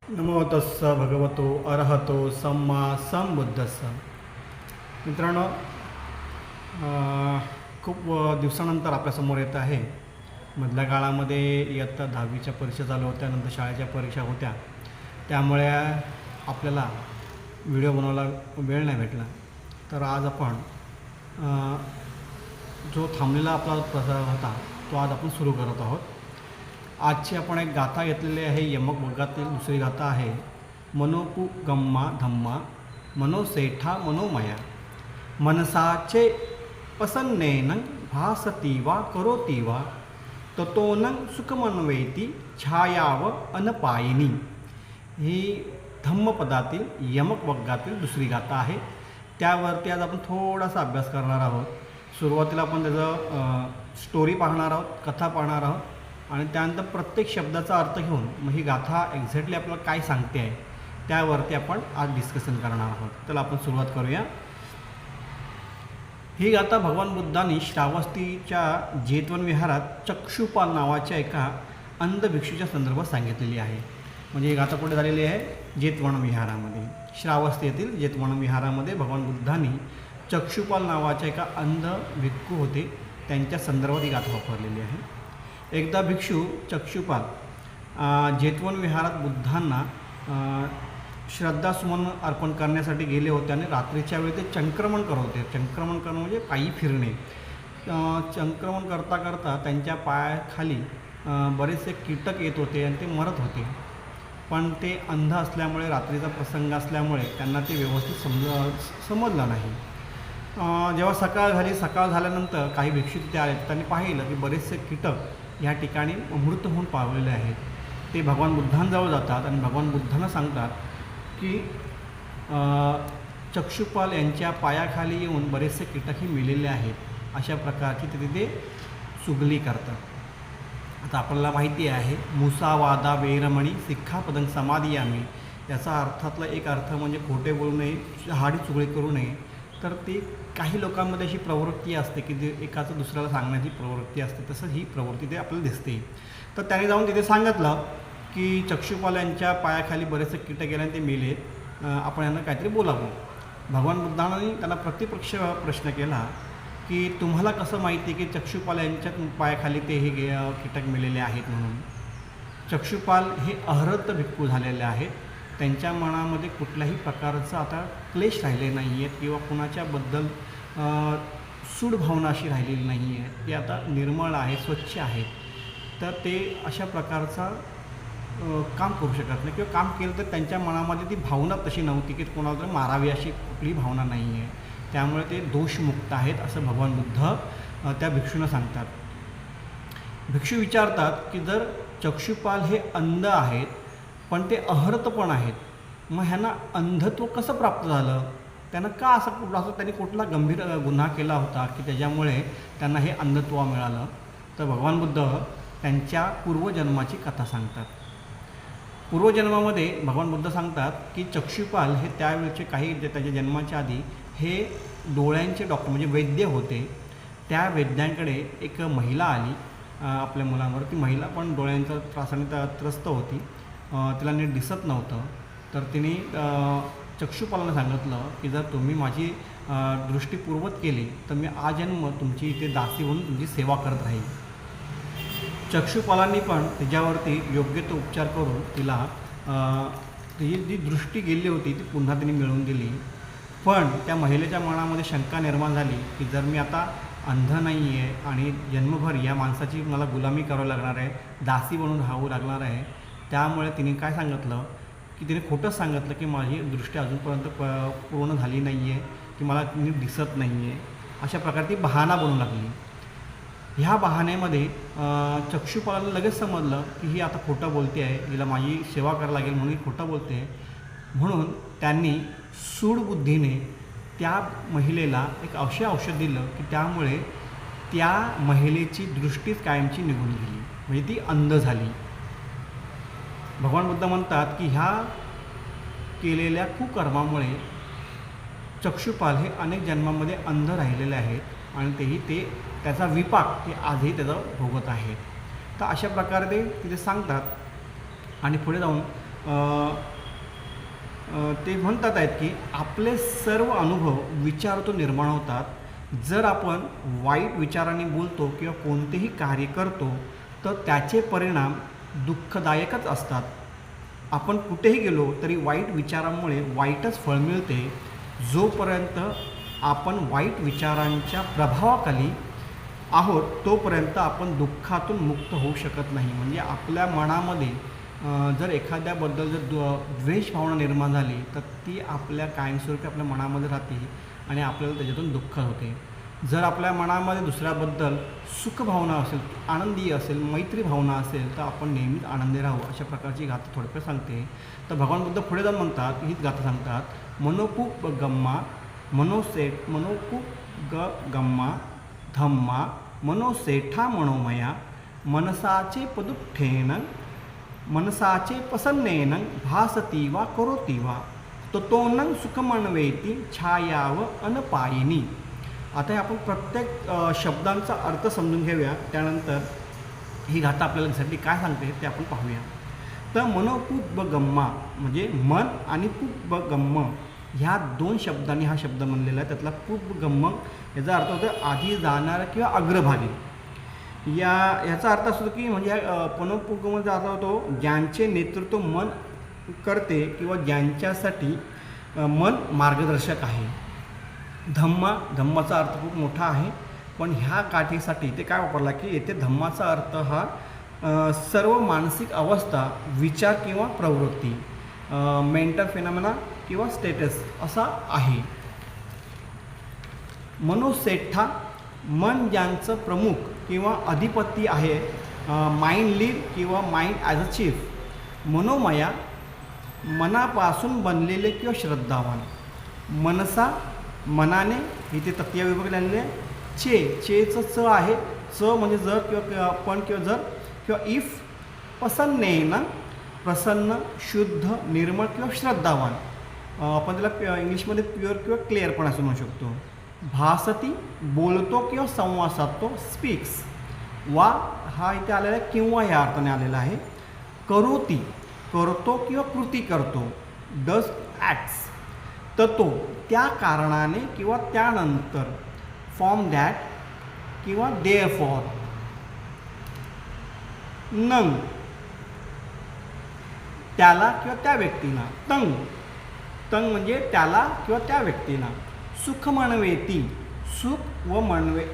नमो तस्स भगवतो अरहतो सम्मा संबुद्धस्स. मित्रांनो, खूप दिवसानंतर आपल्यासमोर येत आहे. मधल्या काळामध्ये इयत्ता 10वीच्या परीक्षा चालू होत्या, नंतर शाळेच्या परीक्षा होत्या, त्यामुळे आपल्याला व्हिडिओ बनवायला वेळ नाही भेटला. तर आज आपण जो थांबलेला आपला प्रसार होता तो आज आपण सुरू करत आहोत. आजची आपण एक गाथा घेतलेली आहे. यमक वर्गातील दुसरी गाथा आहे. मनोपु गम्मा धम्मा मनोसेठा मनोमया मनसाचे प्रसन्नेन भासती वा करोती वा ततोनं सुखमन्वेती छायाव अनपायिनी. ही धम्मपदातील यमक वर्गातील दुसरी गाथा आहे. त्यावरती आज आपण थोडासा अभ्यास करणार आहोत. सुरुवातीला आपण त्याचं स्टोरी पाहणार आहोत, कथा पाहणार आहोत, आणि त्यानंतर प्रत्येक शब्दाचा अर्थ घेऊन मग ही गाथा एक्झॅक्टली आपल्याला काय सांगते आहे त्यावरती आपण आज डिस्कशन करणार आहोत. तर आपण सुरुवात करूया. ही गाथा भगवान बुद्धांनी श्रावस्तीच्या जेतवन विहारात चक्षुपाल नावाच्या एका अंध भिक्षूच्या संदर्भात सांगितलेली आहे. म्हणजे ही गाथा कुठे झालेली आहे? जेतवन विहारामध्ये, श्रावस्ती येथील जेतवन विहारामध्ये भगवान बुद्धांनी चक्षुपाल नावाच्या एका अंध भिक्खू होते त्यांच्या संदर्भात ही गाथा वापरलेली आहे. एकदा भिक्षू चक्षुपाल जेतवन विहारात बुद्धांना श्रद्धासुमन अर्पण करण्यासाठी गेले होते आणि रात्रीच्या वेळी ते चंक्रमण करत होते. चंक्रमण करणं म्हणजे पायी फिरणे. चंक्रमण करता करता त्यांच्या पायाखाली बरेचसे कीटक येत होते आणि ते मरत होते. पण ते अंध असल्यामुळे, रात्रीचा प्रसंग असल्यामुळे त्यांना ते व्यवस्थित समजलं नाही. जेव्हा सकाळ झाल्यानंतर काही भिक्षू तिथे आले. त्यांनी पाहिलं की बरेचसे कीटक या ठिकाणी मृत होऊन पावलेले आहेत. ते भगवान बुद्धांजवळ जातात आणि भगवान बुद्धांना सांगतात की चक्षुपाल यांच्या पायाखाली येऊन बरेचसे कीटकही मेलेले आहेत. अशा प्रकारची ते तिथे चुगली करतात. आता आपल्याला माहिती आहे, मुसावादा वेरमणी सिक्खापदं समादियामी, याचा अर्थातला एक अर्थ म्हणजे खोटे बोलू नये, हाडी चुगली करू नये. तर ती काही लोकांमध्ये अशी प्रवृत्ती असते की जे एकाचं दुसऱ्याला सांगण्याची प्रवृत्ती असते, तसं ही प्रवृत्ती ते आपल्याला दिसते. तर त्याने जाऊन तिथे सांगितलं की चक्षुपाल यांच्या पायाखाली बरेचसे कीटक गेले आणि ते मेले, आपण यांना काहीतरी बोलावं. भगवान बुद्धांनी त्यांना प्रतिपक्ष प्रश्न केला की तुम्हाला कसं माहिती की चक्षुपाल यांच्या पायाखाली ते हे कीटक मेलेले आहेत म्हणून? चक्षुपाल हे अहरत भिक्खू झालेले आहेत. त्यांच्या मनामध्ये कुठल्याही प्रकारचं आता क्लेश राहिले नाही आहेत किंवा कुणाच्याबद्दल सूड भावना अशी राहिलेली नाही आहे. ते आता निर्मळ आहे, स्वच्छ आहेत. तर ते अशा प्रकारचा काम करू शकत नाही, किंवा काम केलं तर त्यांच्या मनामध्ये ती भावना तशी नव्हती की कोणाला तरी मारावी, अशी कुठली भावना नाही आहे. त्यामुळे ते दोषमुक्त आहेत असं भगवान बुद्ध त्या भिक्षूंना सांगतात. भिक्षू विचारतात की जर चक्षुपाल हे अंध आहेत पण ते अहर्त पण आहेत, मग ह्यांना अंधत्व कसं प्राप्त झालं? त्यांना का असं त्यांनी कुठला गंभीर गुन्हा केला होता की त्याच्यामुळे त्यांना हे अंधत्व मिळालं? तर भगवान बुद्ध त्यांच्या पूर्वजन्माची कथा सांगतात. पूर्वजन्मामध्ये भगवान बुद्ध सांगतात की चक्षुपाल हे त्यावेळेचे काही त्याच्या जन्माच्या आधी हे डोळ्यांचे डॉक्टर म्हणजे वैद्य होते. त्या वैद्यांकडे एक महिला आली आपल्या मुलांवर. ती महिला पण डोळ्यांच्या त्रासाने त्रस्त होती. तिला नीट दिसत नव्हतं. तर तिने चक्षुपालांना सांगितलं की जर तुम्ही माझी दृष्टी पूर्वत केली तर मी आजन्म तुमची इथे दासी म्हणून तुमची सेवा करत राहील. चक्षुपालांनी पण तिच्यावरती योग्य तो उपचार करून तिला तिची जी दृष्टी गेली होती ती पुन्हा तिने मिळवून दिली. पण त्या महिलेच्या मनामध्ये शंका निर्माण झाली की जर मी आता अंध नाही आहे आणि जन्मभर या माणसाची मला गुलामी करावी लागणार आहे, दासी बनून राहावं लागणार आहे, त्यामुळे तिने काय सांगितलं की तिने खोटंच सांगितलं की माझी दृष्टी अजूनपर्यंत पूर्ण झाली नाही आहे, की मला नीट दिसत नाही आहे. अशा प्रकारे ती बहाणा बनू लागली. ह्या बहाण्यामध्ये चक्षुपालाला लगेच समजलं की ही आता खोटं बोलते आहे, हिला माझी सेवा करायला लागेल म्हणून ही खोटं बोलते आहे. म्हणून त्यांनी सूडबुद्धीने त्या महिलेला एक असे औषध दिलं की त्यामुळे त्या महिलेची दृष्टीच कायमची निघून गेली, म्हणजे ती अंध झाली. भगवान बुद्ध म्हणतात की ह्या केलेल्या कुकर्मामुळे चक्षुपाल हे अनेक जन्मांमध्ये अंध राहिलेले आहेत आणि ते त्याचा विपाक ते आजही त्याचा भोगत आहेत. तर अशा प्रकारे ते तिथे सांगतात. आणि पुढे जाऊन ते म्हणतात आहेत की आपले सर्व अनुभव विचारातून निर्माण होतात. जर आपण वाईट विचाराने बोलतो किंवा कोणतेही कार्य करतो तर त्याचे परिणाम दुःखदायकच असतात. आपण कुठेही गेलो तरी वाईट विचारांमुळे वाईटच फळ मिळते. जोपर्यंत आपण वाईट विचारांच्या प्रभावाखाली आहोत तोपर्यंत आपण दुःखातून मुक्त होऊ शकत नाही. म्हणजे आपल्या मनामध्ये जर एखाद्याबद्दल जर द्वेष भावना निर्माण झाली तर ती आपल्या कायमस्वरूपी आपल्या मनामध्ये राहते आणि आपल्याला त्याच्यातून दुःख होते. जर आपल्या मनामध्ये दुसऱ्याबद्दल सुखभावना असेल, आनंदी असेल, मैत्री भावना असेल तर आपण नेहमीच आनंदी राहू. अशा प्रकारची गाथा थोडक्यात सांगते. तर भगवान बुद्ध पुढे जाऊन म्हणतात, हीच गाथा सांगतात, मनोकूप गम्मा मनोकूप गम्मा धम्मा मनोसेठा मनोमया मनसाचे पदुठ्ठेन मनसाचे प्रसन्नेन भासती वा करोती वा ततोनं सुखमन्वेती छायाव अनपायिनी. आता हे आपण प्रत्येक शब्दांचा अर्थ समजून घेऊया. त्यानंतर ही गाथा आपल्याला एक्झॅक्टली काय सांगते ते आपण पाहूया. तर मनोपुब्बगम्मा म्हणजे मन आणि पुब्बगम्म ह्या दोन शब्दांनी हा शब्द बनलेला आहे. त्यातला पुब्बगम्म याचा अर्थ होतो आधी जाणारा किंवा अग्रभागी. याचा अर्थ असतो की म्हणजे मनोपुब्बगम्माचा अर्थ होतो ज्यांचे नेतृत्व मन करते किंवा ज्यांच्यासाठी मन मार्गदर्शक आहे. धम्माचा अर्थ खूप मोठा आहे पण ह्या गाठीसाठी ते काय वापरला की येथे धम्माचा अर्थ हा सर्व मानसिक अवस्था, विचार किंवा प्रवृत्ती, मेंटल फिनॉमिना किंवा स्टेटस असा आहे. मनोसेठा मन ज्यांचं प्रमुख किंवा अधिपती आहे, माइंड लीड किंवा mind as a chief. Manomaya मनापासून बनलेले किंवा श्रद्धावान. मनसा मनाने, इथे तृतीय विभाग आलेले आहे. चेचं च आहे, च म्हणजे जर किंवा पण किंवा जर किंवा इफ. प्रसन्नेन प्रसन्न, शुद्ध, निर्मळ किंवा श्रद्धावान. आपण त्याला इंग्लिशमध्ये प्युअर किंवा क्लिअर पण असं म्हणू शकतो. भासती बोलतो किंवा संवाद साधतो, स्पीक्स. वा हा इथे आलेला आहे किंवा ह्या अर्थाने आलेला आहे. करोती करतो किंवा कृती करतो, डज ॲक्ट्स. तर तो त्या कारणाने किंवा त्यानंतर, फॉर्म दॅट किंवा देअरफॉर. नंग त्याला किंवा त्या व्यक्तीला. तंग म्हणजे त्याला किंवा त्या व्यक्तीला. सुख मनवेती सुख व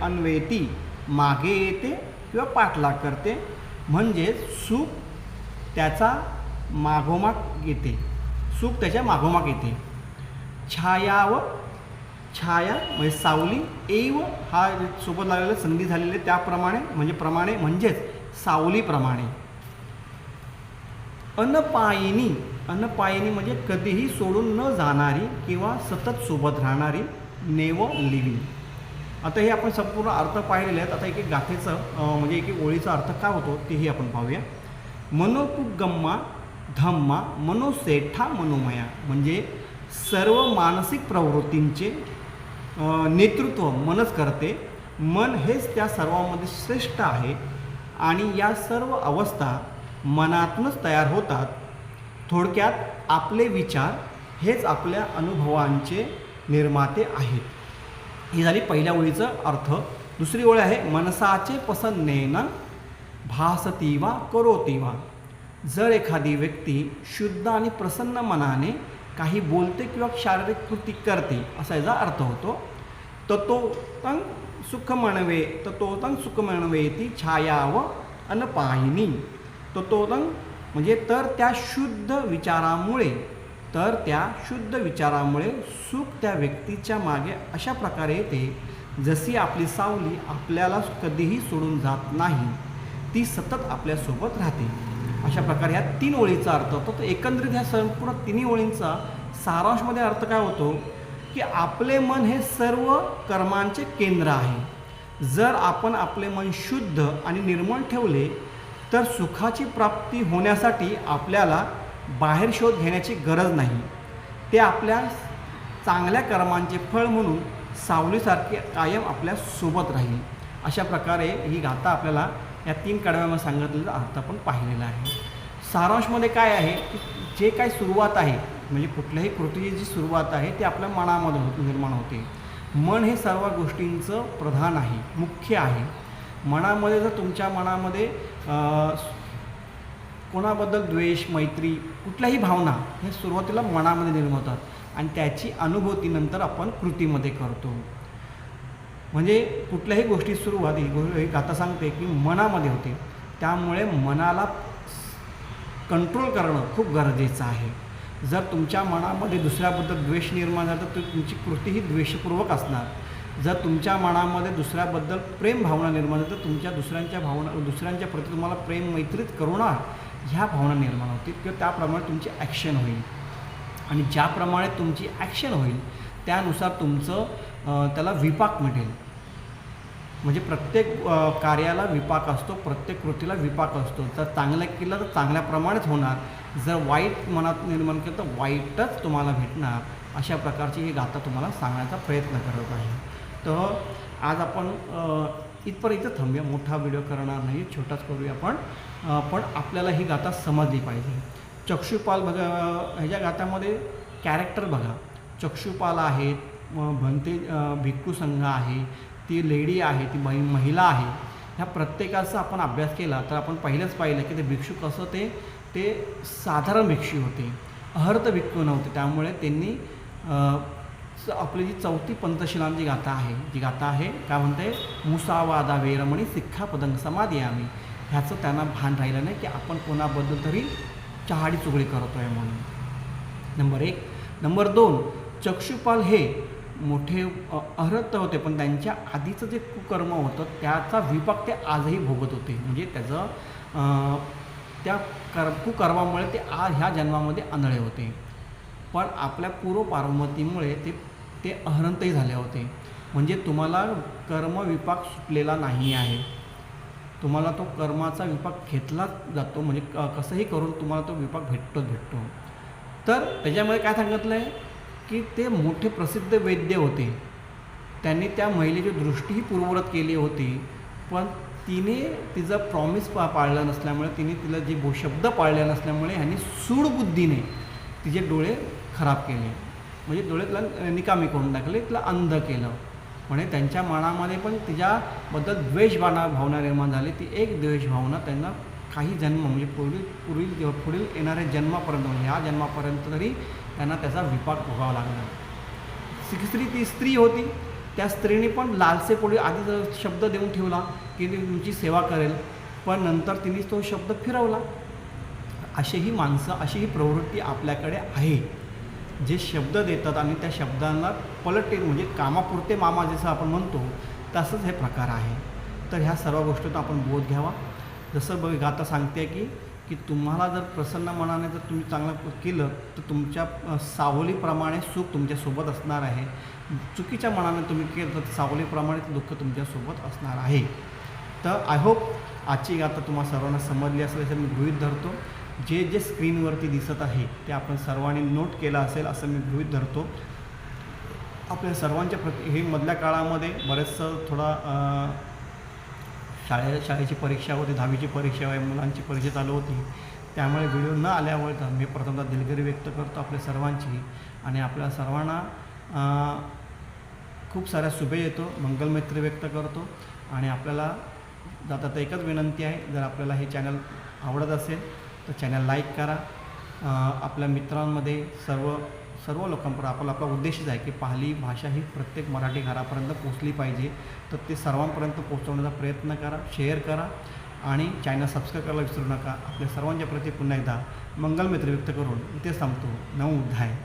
अन्वेती मागे येते किंवा पाठलाग करते. म्हणजे सुख त्याचा मागोमाग येते, सुख त्याच्या मागोमाग येते. छाया म्हणजे सावली. एव हा सोबत लागलेला संधी झालेले त्याप्रमाणे म्हणजे म्हणजेच सावलीप्रमाणे. अनपायिनी म्हणजे कधीही सोडून न जाणारी किंवा सतत सोबत राहणारी, नेव्हर लिव्हिंग. आता हे आपण संपूर्ण अर्थ पाहिलेले आहेत. आता एक गाथेचं म्हणजे एक ओळीचा अर्थ काय होतो तेही आपण पाहूया. मनोपुग्गम्मा धम्मा मनोसेठा मनोमया म्हणजे सर्व मानसिक प्रवृत्तींचे नेतृत्व मनच करते. मन हेच त्या सर्वांमध्ये श्रेष्ठ आहे आणि या सर्व अवस्था मनातूनच तयार होतात. थोडक्यात आपले विचार हेच आपल्या अनुभवांचे निर्माते आहेत. ही झाली पहिल्या ओळीचा अर्थ. दुसरी ओळ आहे मनसाचे प्रसन्नेन भासती वा करोती वा. जर एखादी व्यक्ती शुद्ध आणि प्रसन्न मनाने काही बोलते किंवा शारीरिक कृती करते असा याचा अर्थ होतो. ततोतं सुख म्हणवेती छाया व अनपायिनी. ततोतं म्हणजे तर त्या शुद्ध विचारामुळे सुख त्या व्यक्तीच्या मागे अशा प्रकारे येते जशी आपली सावली आपल्याला कधीही सोडून जात नाही, ती सतत आपल्यासोबत राहते. अशा प्रकारे ह्या 3 ओळीचा अर्थ होतो. तर एकंदरीत ह्या संपूर्ण 3 ओळींचा सारांशमध्ये अर्थ काय होतो की आपले मन हे सर्व कर्मांचे केंद्र आहे. जर आपण आपले मन शुद्ध आणि निर्मळ ठेवले तर सुखाची प्राप्ती होण्यासाठी आपल्याला बाहेर शोध घेण्याची गरज नाही. ते आपल्या चांगल्या कर्मांचे फळ म्हणून सावलीसारखे कायम आपल्यासोबत राहील. अशा प्रकारे ही गाथा आपल्याला या 3 कडव्यामध्ये सांगितलेला अर्थ आपण पाहिलेला आहे. सारांशमध्ये काय आहे की जे काही सुरुवात आहे म्हणजे कुठल्याही कृतीची जी सुरुवात आहे ती आपल्या मनामध्ये निर्माण होते. मन हे सर्व गोष्टींचं प्रधान आहे, मुख्य आहे. मनामध्ये जर तुमच्या मनामध्ये कोणाबद्दल द्वेष, मैत्री, कुठल्याही भावना हे सुरुवातीला मनामध्ये निर्माण होतात आणि त्याची अनुभूती नंतर आपण कृतीमध्ये करतो. म्हणजे कुठल्याही गोष्टी सुरुवात ही गाथा सांगते की मनामध्ये होते. त्यामुळे मनाला कंट्रोल करणं खूप गरजेचं आहे. जर तुमच्या मनामध्ये दुसऱ्याबद्दल द्वेष निर्माण झाला तर तुमची कृती ही द्वेषपूर्वक असणार. जर तुमच्या मनामध्ये दुसऱ्याबद्दल प्रेम भावना निर्माण झाली तर तुमच्या दुसऱ्यांच्या प्रती तुम्हाला प्रेम, मैत्रीत, करुणा ह्या भावना निर्माण होतील किंवा त्याप्रमाणे तुमची ॲक्शन होईल. आणि ज्याप्रमाणे तुमची ॲक्शन होईल त्यानुसार तुमचं त्याला विपाक मिळेल. म्हणजे प्रत्येक कार्याला विपाक असतो, प्रत्येक कृतीला विपाक असतो. जर चांगलं केलं तर चांगल्याप्रमाणेच होणार, जर वाईट मनात निर्माण केलं तर वाईटच तुम्हाला भेटणार. अशा प्रकारची ही गाथा तुम्हाला सांगण्याचा प्रयत्न करत आहे. तर आज आपण इथं थांबूया. मोठा व्हिडिओ करणार नाही, छोटाच करूया आपण. पण आपल्याला ही गाथा समजली पाहिजे. चक्षुपाल बघा, ह्याच्या गाथामध्ये कॅरेक्टर बघा. चक्षुपाल आहेत, भंते भिक्खू संघ आहे, ती लेडी आहे, ती महिला आहे. ह्या प्रत्येकाचा आपण अभ्यास केला तर आपण पहिलंच पाहिलं की ते भिक्षू कसं ते साधारण भिक्षू होते, अहर्त भिक्खू नव्हते. त्यामुळे त्यांनी आपली जी 4थी पंचशीलांची गाथा आहे, जी गाथा आहे काय म्हणते, मुसावादा वेरमणी सिक्खापदं समादियामी. ह्याचं त्यांना भान राहिलं नाही की आपण कोणाबद्दल तरी चहाडी चुगडी करतो आहे म्हणून. नंबर 1. नंबर 2, चक्षुपाल हे मोठे अहर्त होते पण त्यांच्या आधीचं जे कुकर्म होतं त्याचा विपाक ते आजही भोगत होते. म्हणजे त्याचं त्या कुकर्मामुळे ते आज ह्या जन्मामध्ये आंधळे होते. पण आपल्या पूर्व पार्वतीमुळे ते अहरंतही झाले होते. म्हणजे तुम्हाला कर्म विपाक सुटलेला नाही आहे, तुम्हाला तो कर्माचा विपाक घेतला जातो. म्हणजे कसंही करून तुम्हाला तो विपाक भेटतो. तर त्याच्यामध्ये काय सांगितलं आहे की ते मोठे प्रसिद्ध वैद्य होते. त्यांनी त्या महिलेची दृष्टीही पूर्ववत केली होती, पण तिने तिचं प्रॉमिस पाळलं नसल्यामुळे, तिने तिला जे शब्द पाळले नसल्यामुळे ह्यांनी सूडबुद्धीने तिचे डोळे खराब केले. म्हणजे डोळे तिला निकामी करून टाकले, तिला अंध केलं. म्हणजे त्यांच्या मनामध्ये पण तिच्याबद्दल द्वेष भावना निर्माण झाली. ती एक द्वेष भावना त्यांना काही जन्म म्हणजे पुढील येणाऱ्या जन्मापर्यंत, म्हणजे ह्या जन्मापर्यंत तरी त्यांना त्याचा विपाक भोगावा लागला. ती स्त्री होती, त्या स्त्रीने पण लालसेपोटी आधी शब्द देऊन ठेवला की ती तुमची सेवा करेल, पण नंतर तिने तो शब्द फिरवला. अशीही माणसं, अशी ही प्रवृत्ती आपल्याकडे आहे, जे शब्द देतात आणि त्या शब्दांना पलटेल, म्हणजे कामापुरते मामा जसं आपण म्हणतो तसंच हे प्रकार आहे. तर ह्या सर्व गोष्टीतून आपण बोध घ्यावा. जसं गाथा सांगते की तुम्हाला जर प्रसन्न मनाने जर तुम्ही चांगलं केलं तर तुमच्या सावलीप्रमाणे सुख तुमच्यासोबत असणार आहे. चुकीच्या मनाने तुम्ही केलं तर सावलीप्रमाणे दुःख तुमच्यासोबत असणार आहे. तर आय होप आजची गाथा तुम्हाला सर्वांना समजली असेल असं मी गृहीत धरतो. जे स्क्रीनवरती दिसत आहे ते आपण सर्वांनी नोट केलं असेल असं मी गृहीत धरतो. आपल्या सर्वांच्या प्रति हे मधल्या काळामध्ये बरेचसं थोडा शाळेची परीक्षा होती, 10वीची परीक्षा आहे, मुलांची परीक्षा चालू होती. त्यामुळे व्हिडिओ न आल्यामुळे तर मी प्रथमतः दिलगिरी व्यक्त करतो आपल्या सर्वांची आणि आपल्या सर्वांना खूप साऱ्या शुभेच्छा येतो, मंगलमैत्री व्यक्त करतो. आणि आपल्याला आता एकच विनंती आहे, जर आपल्याला हे चॅनल आवडत असेल तर चॅनल लाईक करा. आपल्या मित्रांमध्ये सर्व लोकांपर्यंत आपला उद्देशच आहे की पाली भाषा ही प्रत्येक मराठी घरापर्यंत पोचली पाहिजे. तर ते सर्वांपर्यंत पोहोचवण्याचा प्रयत्न करा, शेअर करा आणि चॅनल सबस्क्राईब करायला विसरू नका. आपल्या सर्वांच्या प्रती पुन्हा एकदा मंगलमैत्री व्यक्त करून इथेच थांबतो. नमो बुद्धाय.